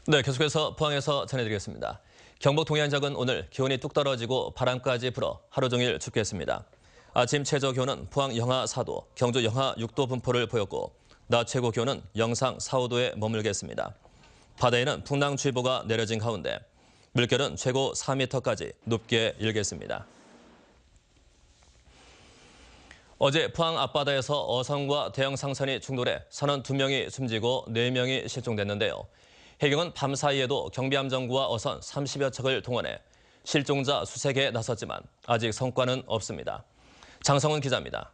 네, 계속해서 포항에서 전해드리겠습니다. 경북 동해안지역은 오늘 기온이 뚝 떨어지고 바람까지 불어 하루 종일 춥겠습니다. 아침 최저 기온은 포항 영하 4도, 경주 영하 6도 분포를 보였고 낮 최고 기온은 영상 4, 5도에 머물겠습니다. 바다에는 풍랑주의보가 내려진 가운데 물결은 최고 4m까지 높게 일겠습니다. 어제 포항 앞바다에서 어선과 대형 상선이 충돌해 선원 2명이 숨지고 4명이 실종됐는데요. 해경은 밤사이에도 경비함정구와 어선 30여 척을 동원해 실종자 수색에 나섰지만 아직 성과는 없습니다. 장성훈 기자입니다.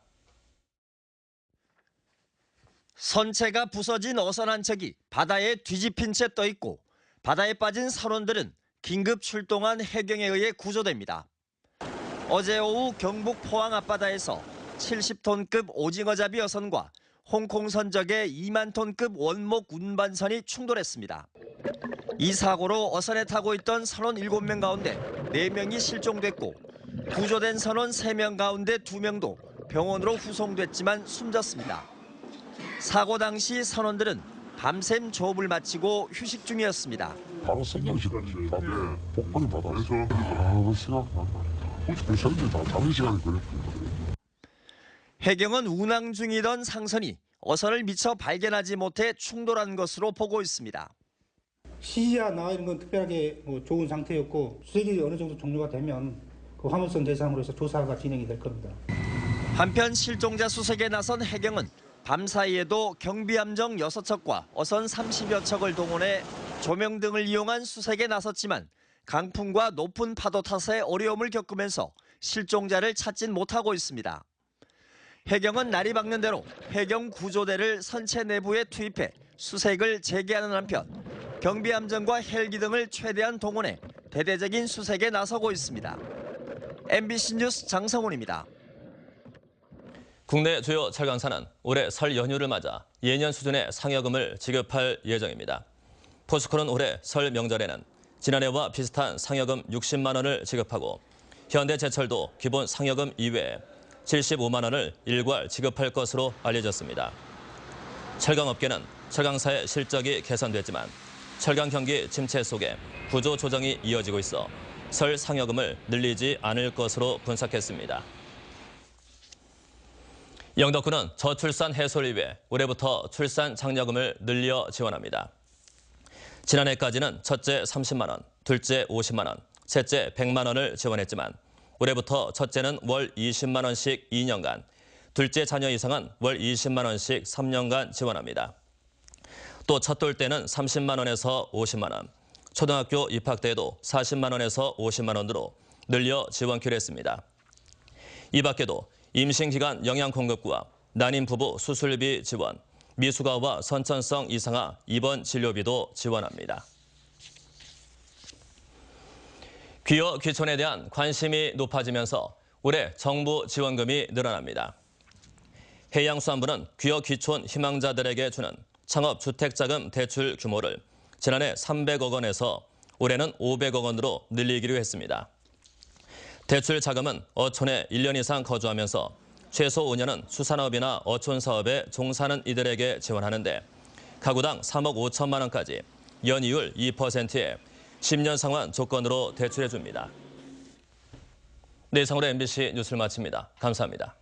선체가 부서진 어선 한 척이 바다에 뒤집힌 채 떠 있고 바다에 빠진 선원들은 긴급 출동한 해경에 의해 구조됩니다. 어제 오후 경북 포항 앞바다에서 70톤급 오징어잡이 어선과 홍콩 선적의 2만 톤급 원목 운반선이 충돌했습니다. 이 사고로 어선에 타고 있던 선원 7명 가운데 4명이 실종됐고 구조된 선원 3명 가운데 2명도 병원으로 후송됐지만 숨졌습니다. 사고 당시 선원들은 밤샘 조업을 마치고 휴식 중이었습니다. 바로 생각시간이 밤에 복근이 바다에서 생각난다. 혹시 그 시간이 다 자는 시간이 걸렸거든요. 해경은 운항 중이던 상선이 어선을 미처 발견하지 못해 충돌한 것으로 보고 있습니다. CG나 나와 있는 건 특별하게 좋은 상태였고 수색이 어느 정도 종료가 되면 그 화물선 대상으로 해서 조사가 진행이 될 겁니다. 한편 실종자 수색에 나선 해경은 밤사이에도 경비함정 6척과 어선 30여 척을 동원해 조명 등을 이용한 수색에 나섰지만 강풍과 높은 파도 탓에 어려움을 겪으면서 실종자를 찾진 못하고 있습니다. 해경은 날이 밝는 대로 해경 구조대를 선체 내부에 투입해 수색을 재개하는 한편 경비함정과 헬기 등을 최대한 동원해 대대적인 수색에 나서고 있습니다. MBC 뉴스 장성훈입니다. 국내 주요 철강사는 올해 설 연휴를 맞아 예년 수준의 상여금을 지급할 예정입니다. 포스코는 올해 설 명절에는 지난해와 비슷한 상여금 60만 원을 지급하고 현대제철도 기본 상여금 이외에 75만 원을 일괄 지급할 것으로 알려졌습니다. 철강업계는 철강사의 실적이 개선됐지만 철강 경기 침체 속에 구조 조정이 이어지고 있어 설 상여금을 늘리지 않을 것으로 분석했습니다. 영덕군은 저출산 해소를 위해 올해부터 출산 장려금을 늘려 지원합니다. 지난해까지는 첫째 30만 원, 둘째 50만 원, 셋째 100만 원을 지원했지만 올해부터 첫째는 월 20만 원씩 2년간, 둘째 자녀 이상은 월 20만 원씩 3년간 지원합니다. 또 첫돌 때는 30만 원에서 50만 원, 초등학교 입학 때에도 40만 원에서 50만 원으로 늘려 지원키로 했습니다. 이 밖에도 임신기간 영양공급구와 난임 부부 수술비 지원, 미숙아와 선천성 이상아 입원 진료비도 지원합니다. 귀여 귀촌에 대한 관심이 높아지면서 올해 정부 지원금이 늘어납니다. 해양수산부는 귀여 귀촌 희망자들에게 주는 창업주택자금 대출 규모를 지난해 300억 원에서 올해는 500억 원으로 늘리기로 했습니다. 대출 자금은 어촌에 1년 이상 거주하면서 최소 5년은 수산업이나 어촌 사업에 종사하는 이들에게 지원하는데 가구당 3억 5천만 원까지 연이율 2%에 10년 상환 조건으로 대출해 줍니다. 네, 이상으로 MBC 뉴스를 마칩니다. 감사합니다.